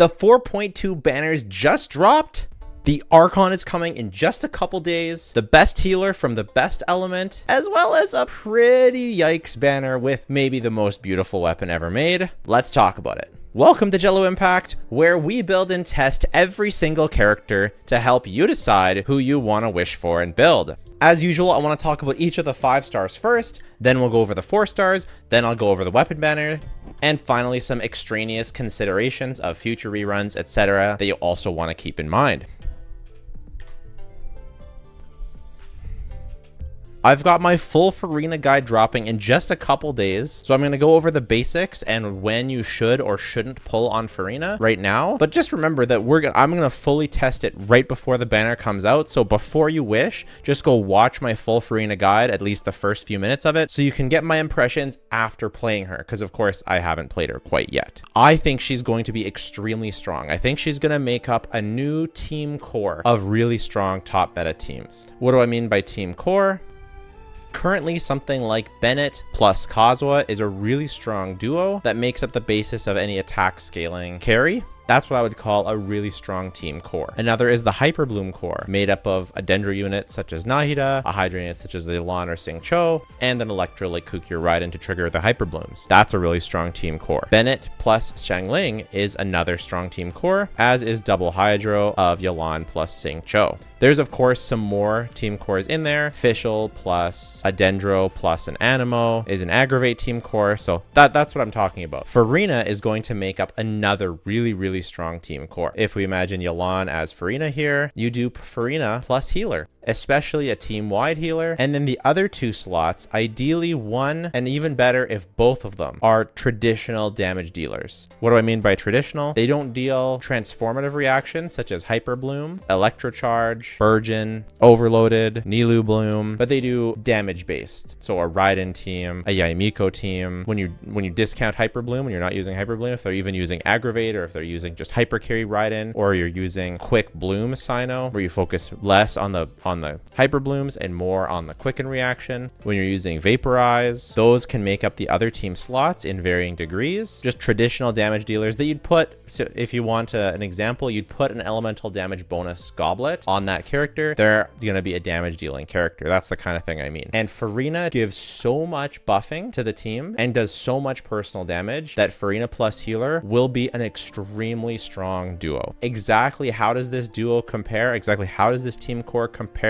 The 4.2 banners just dropped. The Archon is coming in just a couple days. The best healer from the best element, as well as a pretty yikes banner with maybe the most beautiful weapon ever made. Let's talk about it. Welcome to Jello Impact, where we build and test every single character to help you decide who you want to wish for and build. As usual, I want to talk about each of the 5 stars first, then we'll go over the 4 stars, then I'll go over the weapon banner, and finally some extraneous considerations of future reruns, etc. that you also want to keep in mind. I've got my full Furina guide dropping in just a couple days, so I'm going to go over the basics and when you should or shouldn't pull on Furina right now. But just remember that I'm going to fully test it right before the banner comes out, so before you wish, just go watch my full Furina guide, at least the first few minutes of it, so you can get my impressions after playing her, because of course I haven't played her quite yet. I think she's going to be extremely strong. I think she's going to make up a new team core of really strong top meta teams. What do I mean by team core? Currently, something like Bennett plus Kazuha is a really strong duo that makes up the basis of any attack scaling carry. That's what I would call a really strong team core. Another is the Hyper Bloom core, made up of a Dendro unit such as Nahida, a Hydra unit such as the Yelan or Xingqiu, and an Electro like Kuki or Raiden to trigger the Hyper Blooms. That's a really strong team core. Bennett plus Xiangling is another strong team core, as is Double Hydro of Yelan plus Xingqiu. There's of course some more team cores in there. Fischl plus a Dendro plus an Anemo is an Aggravate team core, so that's what I'm talking about. Furina is going to make up another really strong team core. If we imagine Yelan as Furina here, you do Furina plus healer, especially a team-wide healer, and then the other 2 slots, ideally one, and even better if both of them are traditional damage dealers. What do I mean by traditional? They don't deal transformative reactions such as Hyper Bloom, Electrocharge, Burgeon, Overloaded, Nilou Bloom, but they do damage based. So a Raiden team, a Yaimiko team, when you discount Hyper Bloom, when you're not using Hyper Bloom, if they're even using Aggravate, or if they're using just Hyper Carry Raiden, or you're using Quick Bloom Sino, where you focus less on the Hyper Blooms and more on the quicken reaction. When you're using Vaporize, those can make up the other team slots in varying degrees. Just traditional damage dealers that you'd put, so if you want an example, you'd put an elemental damage bonus goblet on that character. They're going to be a damage dealing character. That's the kind of thing I mean. And Furina gives so much buffing to the team and does so much personal damage that Furina plus healer will be an extremely strong duo. Exactly how does this duo compare? Exactly how does this team core compare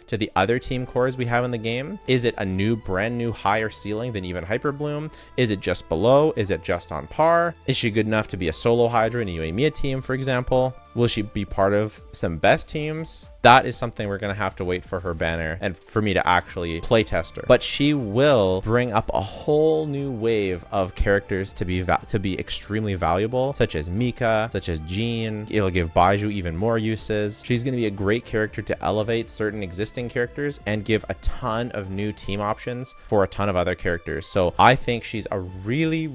to the other team cores we have in the game? Is it a brand new higher ceiling than even Hyper Bloom? Is it just below? Is it just on par? Is she good enough to be a solo Hydra in a Yoimiya team, for example? Will she be part of some best teams? That is something we're going to have to wait for her banner and for me to actually play test her. But she will bring up a whole new wave of characters to be extremely valuable, such as Mika, such as Jean. It'll give Baizhu even more uses. She's going to be a great character to elevate certain existing characters and give a ton of new team options for a ton of other characters. So I think she's a really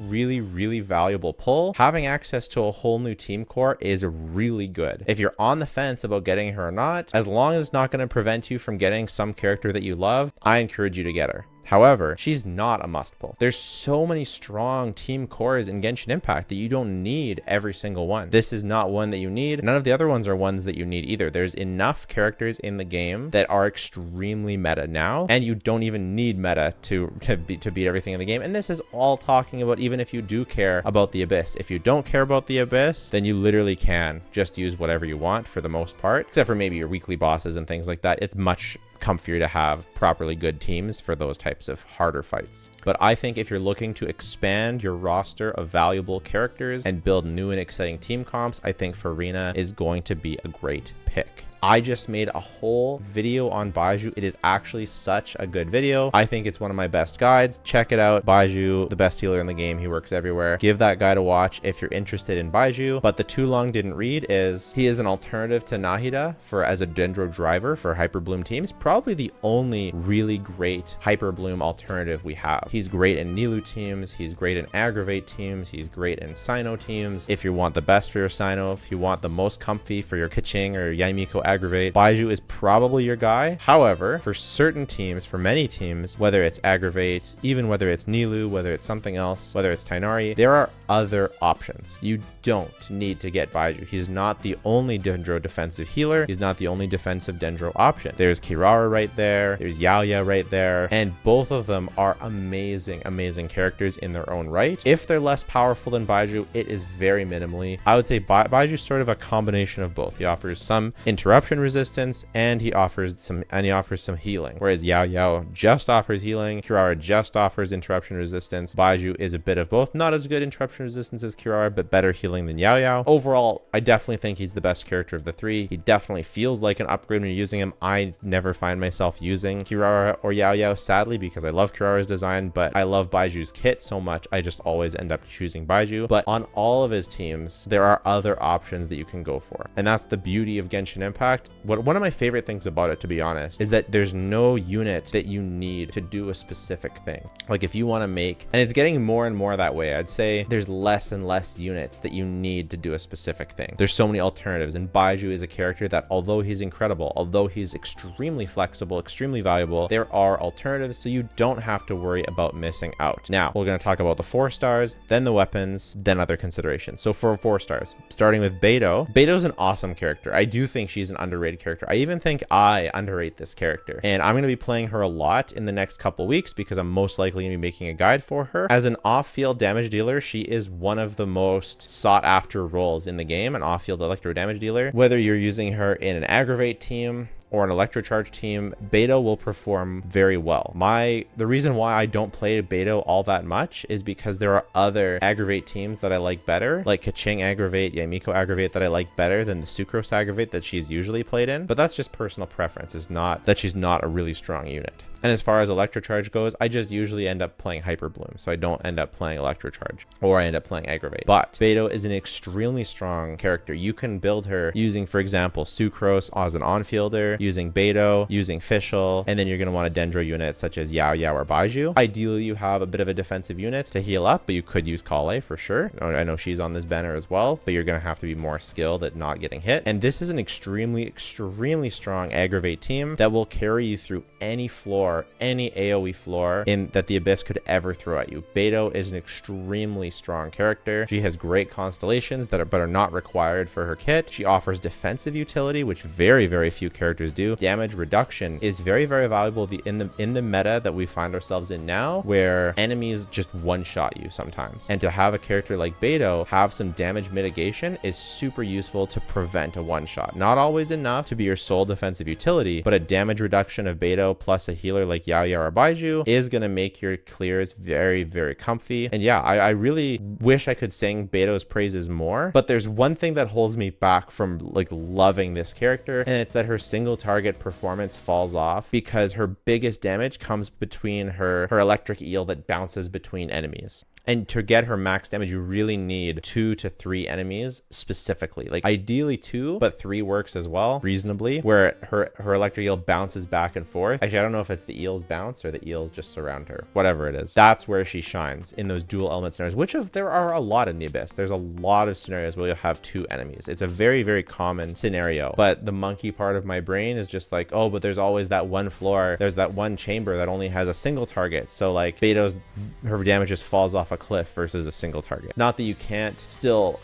valuable pull. Having access to a whole new team core is really good. If you're on the fence about getting her or not, as long as it's not going to prevent you from getting some character that you love, I encourage you to get her. However, she's not a must pull. There's so many strong team cores in Genshin Impact that you don't need every single one. This is not one that you need. None of the other ones are ones that you need either. There's enough characters in the game that are extremely meta now, and you don't even need meta to beat everything in the game. And this is all talking about even if you do care about the Abyss. If you don't care about the Abyss, then you literally can just use whatever you want for the most part, except for maybe your weekly bosses and things like that. It's much comfier to have properly good teams for those types of harder fights. But I think if you're looking to expand your roster of valuable characters and build new and exciting team comps, I think Furina is going to be a great pick. I just made a whole video on Baizhu. It is actually such a good video. I think it's one of my best guides. Check it out. Baizhu, the best healer in the game. He works everywhere. Give that guide a watch if you're interested in Baizhu. But the too long didn't read is he is an alternative to Nahida as a Dendro driver for Hyper Bloom teams. Probably the only really great Hyper Bloom alternative we have. He's great in Nilou teams. He's great in Aggravate teams. He's great in Sino teams. If you want the best for your Sino, if you want the most comfy for your Keqing or Yaimiko aggravate, Baizhu is probably your guy. However, for certain teams, for many teams, whether it's aggravate, even whether it's Nilou, whether it's something else, whether it's Tighnari, there are other options. You don't need to get Baizhu. He's not the only Dendro defensive healer. He's not the only defensive Dendro option. There's Kirara right there. There's Yaoya right there. And both of them are amazing, amazing characters in their own right. If they're less powerful than Baizhu, it is very minimally. I would say Baizhu is sort of a combination of both. He offers some interruption resistance and he offers some healing. Whereas Yao Yao just offers healing, Kirara just offers interruption resistance. Baizhu is a bit of both. Not as good interruption resistance as Kirara, but better healing than Yao Yao. Overall, I definitely think he's the best character of the three. He definitely feels like an upgrade when you're using him. I never find myself using Kirara or Yao Yao, sadly, because I love Kirara's design, but I love Baiju's kit so much, I just always end up choosing Baizhu. But on all of his teams, there are other options that you can go for. And that's the beauty of Genshin Impact. One of my favorite things about it, to be honest, is that there's no unit that you need to do a specific thing. Like if you want to make, and it's getting more and more that way, I'd say there's less and less units that you need to do a specific thing. There's so many alternatives, and Baizhu is a character that, although he's incredible, although he's extremely flexible, extremely valuable, there are alternatives, so you don't have to worry about missing out. Now, we're going to talk about the 4 stars, then the weapons, then other considerations. So for 4 stars, starting with Beidou. Beidou's an awesome character. I do think she's an underrated character. I even think I underrate this character, and I'm going to be playing her a lot in the next couple weeks because I'm most likely going to be making a guide for her. As an off-field damage dealer, she is one of the most sought after roles in the game, an off-field electro damage dealer. Whether you're using her in an aggravate team or an electrocharge team, Beidou will perform very well. The reason why I don't play Beidou all that much is because there are other aggravate teams that I like better, like Keqing aggravate, Yaimiko aggravate, that I like better than the Sucrose aggravate that she's usually played in. But that's just personal preference. It's not that she's not a really strong unit. And as far as electrocharge goes, I just usually end up playing Hyper Bloom, so I don't end up playing electrocharge, or I end up playing aggravate. But Beidou is an extremely strong character. You can build her using, for example, Sucrose as an on-fielder, using Beidou, using Fischl, and then you're going to want a Dendro unit such as Yao Yao or Baizhu. Ideally, you have a bit of a defensive unit to heal up, but you could use Kale for sure. I know she's on this banner as well, but you're going to have to be more skilled at not getting hit. And this is an extremely, extremely strong aggravate team that will carry you through any floor, any AoE floor that the Abyss could ever throw at you. Beidou is an extremely strong character. She has great constellations but are not required for her kit. She offers defensive utility, which very, very few characters do. Damage reduction is very, very valuable in the meta that we find ourselves in now, where enemies just one-shot you sometimes. And to have a character like Beidou have some damage mitigation is super useful to prevent a one-shot. Not always enough to be your sole defensive utility, but a damage reduction of Beidou plus a healer like Yao Yao or Baizhu is going to make your clears very, very comfy. And yeah, I really wish I could sing Beidou's praises more, but there's one thing that holds me back from like loving this character, and it's that her single target performance falls off because her biggest damage comes between her electric eel that bounces between enemies. And to get her max damage, you really need 2 to 3 enemies specifically. Like ideally 2, but 3 works as well, reasonably, where her electric eel bounces back and forth. Actually, I don't know if it's the eel's bounce or the eels just surround her. Whatever it is. That's where she shines in those dual element scenarios, there are a lot in the Abyss. There's a lot of scenarios where you'll have 2 enemies. It's a very, very common scenario. But the monkey part of my brain is just like, oh, but there's always that one floor. There's that one chamber that only has a single target. So like her damage just falls off a cliff versus a single target. It's not that you can't still,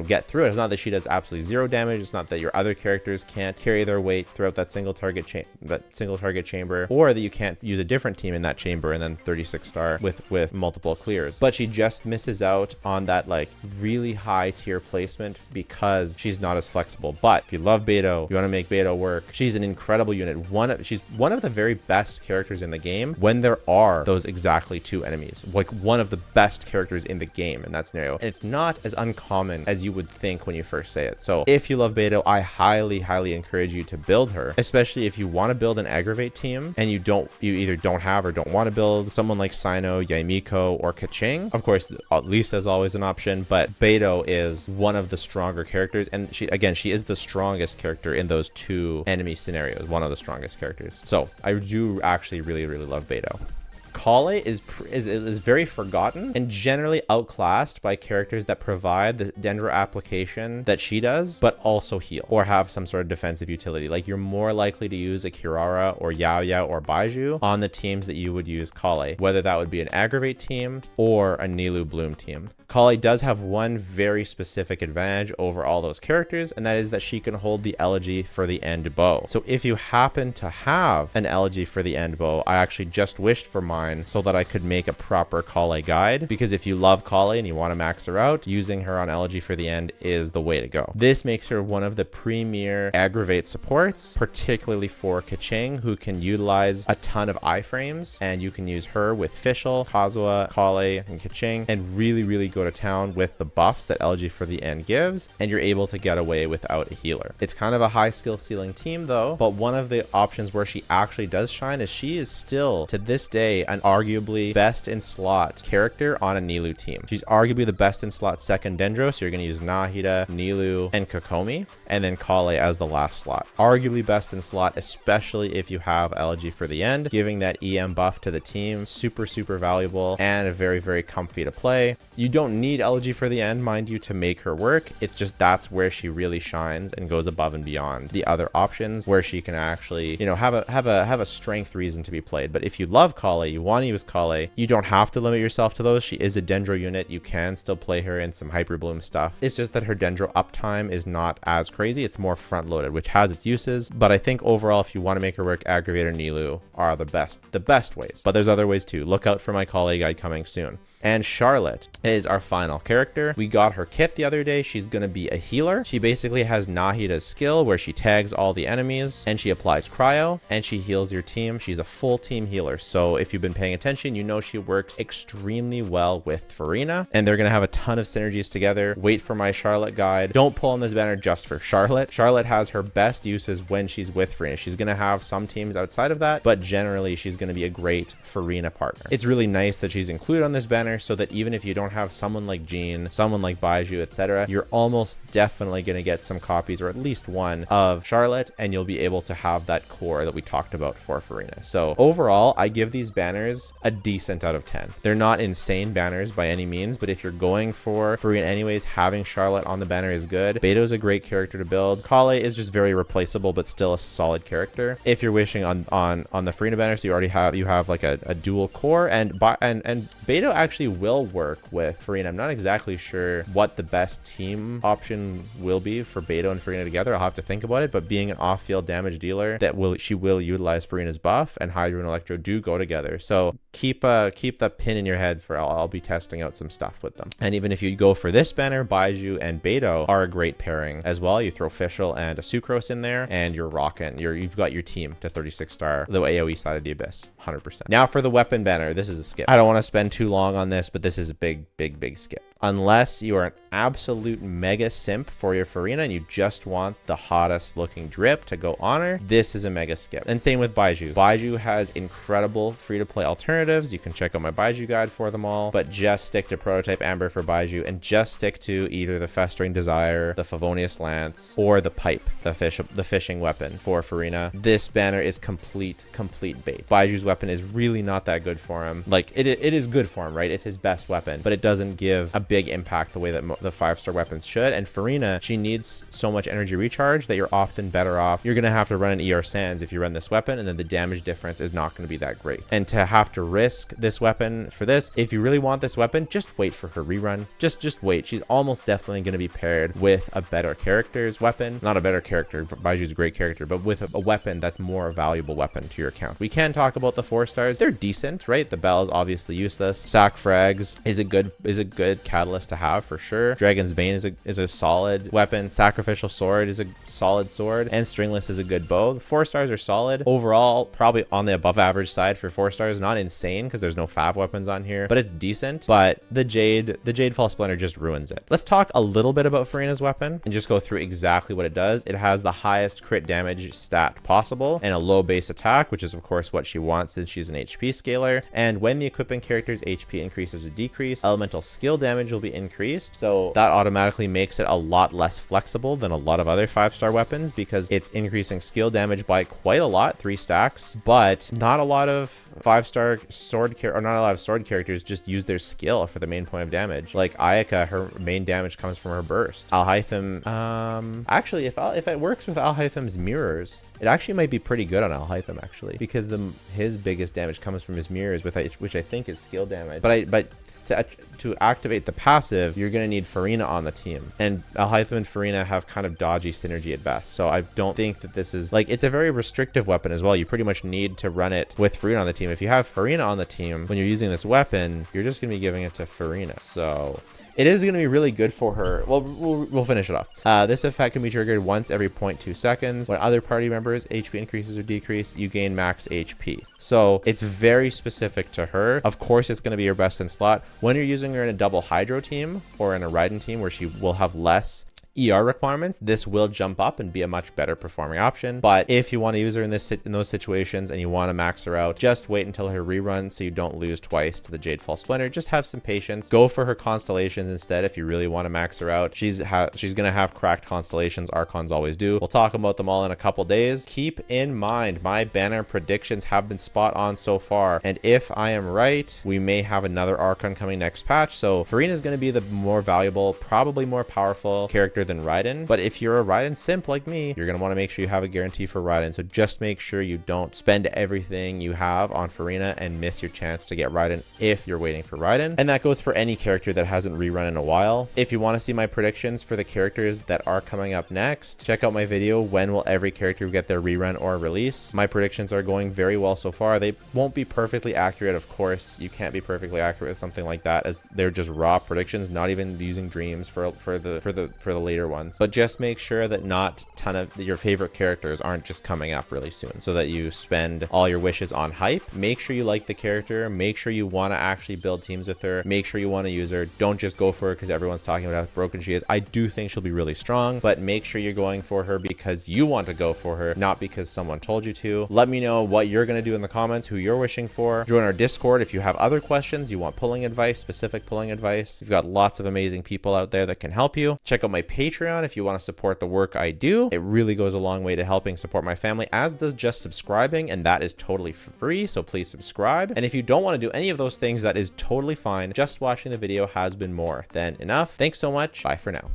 get through it. It's not that she does absolutely 0 damage. It's not that your other characters can't carry their weight throughout that single target chamber, or that you can't use a different team in that chamber and then 36 star with multiple clears. But she just misses out on that like really high tier placement because she's not as flexible. But if you love Beidou, you want to make Beidou work, she's an incredible unit. She's one of the very best characters in the game when there are those exactly 2 enemies. Like one of the best characters in the game in that scenario. And it's not as uncommon as you would think when you first say it. So if you love Beidou, I highly, highly encourage you to build her, especially if you want to build an aggravate team and you either don't have or don't want to build someone like Sino, Yaimiko, or Keqing. Of course, Lisa is always an option, but Beidou is one of the stronger characters. And she is the strongest character in those 2 enemy scenarios, one of the strongest characters. So I do actually really, really love Beidou. Kale is very forgotten and generally outclassed by characters that provide the dendro application that she does, but also heal or have some sort of defensive utility. Like, you're more likely to use a Kirara or Yao Yao or Baizhu on the teams that you would use Kale, whether that would be an Aggravate team or a Nilou Bloom team. Kale does have one very specific advantage over all those characters, and that is that she can hold the elegy for the end bow. So if you happen to have an elegy for the end bow, I actually just wished for mine so that I could make a proper Kale guide, because if you love Kale and you want to max her out, using her on elegy for the end is the way to go. This makes her one of the premier aggravate supports, particularly for Keqing, who can utilize a ton of iframes, and you can use her with Fischl, Kazuha, Kale, and Keqing, and really go to town with the buffs that elegy for the end gives, and you're able to get away without a healer. It's kind of a high skill ceiling team though, but one of the options where she actually does shine is she is still to this day an arguably best in slot character on a Nilou team. She's arguably the best in slot second dendro, so you're going to use Nahida, Nilou, and Kokomi, and then Kale as the last slot. Arguably best in slot, especially if you have elegy for the end, giving that EM buff to the team. Super valuable and very comfy to play. You don't need elegy for the end, mind you, to make her work. It's just that's where she really shines and goes above and beyond the other options, where she can actually, you know, have a strength reason to be played. But if you love Kale, you want to use Kale, you don't have to limit yourself to those. She is a dendro unit. You can still play her in some hyper bloom stuff. It's just that her dendro uptime is not as crazy. It's more front loaded, which has its uses. But I think overall, if you want to make her work, Aggravator, Nilou are the best ways. But there's other ways too. Look out for my Kale guide coming soon. And Charlotte is our final character. We got her kit the other day. She's going to be a healer. She basically has Nahida's skill where she tags all the enemies and she applies cryo and she heals your team. She's a full team healer. So if you've been paying attention, you know she works extremely well with Furina, and they're going to have a ton of synergies together. Wait for my Charlotte guide. Don't pull on this banner just for Charlotte. Charlotte has her best uses when she's with Furina. She's going to have some teams outside of that, but generally she's going to be a great Furina partner. It's really nice that she's included on this banner, so that even if you don't have someone like Jean, someone like Baizhu, etc., you're almost definitely going to get some copies, or at least one, of Charlotte, and you'll be able to have that core that we talked about for Furina. So overall, I give these banners a decent out of 10. They're not insane banners by any means, but if you're going for Furina anyways, having Charlotte on the banner is good. Beidou's a great character to build. Kale is just very replaceable, but still a solid character. If you're wishing on the Furina banner, so you have like a dual core, and Beidou actually will work with Furina. I'm not exactly sure what the best team option will be for Beidou and Furina together. I'll have to think about it, but being an off-field damage dealer, she will utilize Furina's buff, and Hydro and Electro do go together. So keep that pin in your head for I'll be testing out some stuff with them. And even if you go for this banner, Baizhu and Beidou are a great pairing as well. You throw Fischl and a Sucrose in there, and you're rocking. You've got your team to 36 star, the AoE side of the Abyss, 100%. Now for the weapon banner, this is a skip. I don't want to spend too long on this, but this is a big skip. Unless you are an absolute mega simp for your Furina and you just want the hottest looking drip to go on her, this is a mega skip. And same with Baizhu. Baizhu has incredible free-to-play alternatives. You can check out my Baizhu guide for them all, but just stick to Prototype Amber for Baizhu, and just stick to either the Festering Desire, the Favonius Lance, or the Pipe, the fishing weapon for Furina. This banner is complete bait. Baiju's weapon is really not that good for him. Like, it is good for him, right? It's his best weapon, but it doesn't give a big impact the way that the 5-star weapons should. And Furina, she needs so much energy recharge that you're often better off. You're going to have to run an ER Sands if you run this weapon, and then the damage difference is not going to be that great. And to have to risk this weapon for this, if you really want this weapon, just wait for her rerun. Just wait. She's almost definitely going to be paired with a better character's weapon. Not a better character, Baiju's a great character, but with a weapon that's more a valuable weapon to your account. We can talk about the 4-stars. They're decent, right? The bell is obviously useless. Sac Frags is a good catalyst to have for sure. Dragon's Bane is a solid weapon. Sacrificial Sword is a solid sword, and Stringless is a good bow. The 4-stars are solid. Overall, probably on the above average side for 4-stars. Not insane because there's no fav weapons on here, but it's decent. But the Jade Fall Splinter just ruins it. Let's talk a little bit about Furina's weapon and just go through exactly what it does. It has the highest crit damage stat possible and a low base attack, which is of course what she wants since she's an HP scaler. And when the equipping character's HP increases increases or decrease. Elemental skill damage will be increased, so that automatically makes it a lot less flexible than a lot of other 5-star weapons because it's increasing skill damage by quite a lot, 3 stacks, but not a lot of 5-star sword or not a lot of sword characters just use their skill for the main point of damage. Like Ayaka, her main damage comes from her burst. Alhaitham, actually, if it works with Alhaitham's mirrors, it actually might be pretty good on Alhaitham actually, because his biggest damage comes from his mirrors, which I think is skill damage. But to activate the passive, you're going to need Furina on the team, and Alhaitham and Furina have kind of dodgy synergy at best, so I don't think that this is, like, it's a very restrictive weapon as well. You pretty much need to run it with Furina on the team. If you have Furina on the team, when you're using this weapon, you're just going to be giving it to Furina, so it is going to be really good for her. Well, we'll finish it off. This effect can be triggered once every 0.2 seconds. When other party members' HP increases or decrease, you gain max HP. So it's very specific to her. Of course, it's going to be your best in slot. When you're using her in a double Hydro team or in a Raiden team where she will have less ER requirements, this will jump up and be a much better performing option. But if you want to use her in those situations and you want to max her out, just wait until her rerun so you don't lose twice to the Jade Fall Splinter. Just have some patience. Go for her constellations instead if you really want to max her out. She's gonna have cracked constellations. Archons always do. We'll talk about them all in a couple days. Keep in mind, my banner predictions have been spot on so far, and if I am right, we may have another Archon coming next patch. So Furina is going to be the more valuable, probably more powerful character than Raiden. But if you're a Raiden simp like me, you're going to want to make sure you have a guarantee for Raiden. So just make sure you don't spend everything you have on Furina and miss your chance to get Raiden if you're waiting for Raiden. And that goes for any character that hasn't rerun in a while. If you want to see my predictions for the characters that are coming up next, check out my video, when will every character get their rerun or release. My predictions are going very well so far. They won't be perfectly accurate, of course. You can't be perfectly accurate with something like that, as they're just raw predictions, not even using dreams for the later ones. But just make sure that not a ton of your favorite characters aren't just coming up really soon, so that you spend all your wishes on hype. Make sure you like the character. Make sure you want to actually build teams with her. Make sure you want to use her. Don't just go for her because everyone's talking about how broken she is. I do think she'll be really strong, but make sure you're going for her because you want to go for her, not because someone told you to. Let me know what you're going to do in the comments, who you're wishing for. Join our Discord if you have other questions, you want pulling advice, specific pulling advice. We've got lots of amazing people out there that can help you. Check out my Patreon if you want to support the work I do. It really goes a long way to helping support my family, as does just subscribing, and that is totally free, so please subscribe. And if you don't want to do any of those things, that is totally fine. Just watching the video has been more than enough. Thanks so much. Bye for now.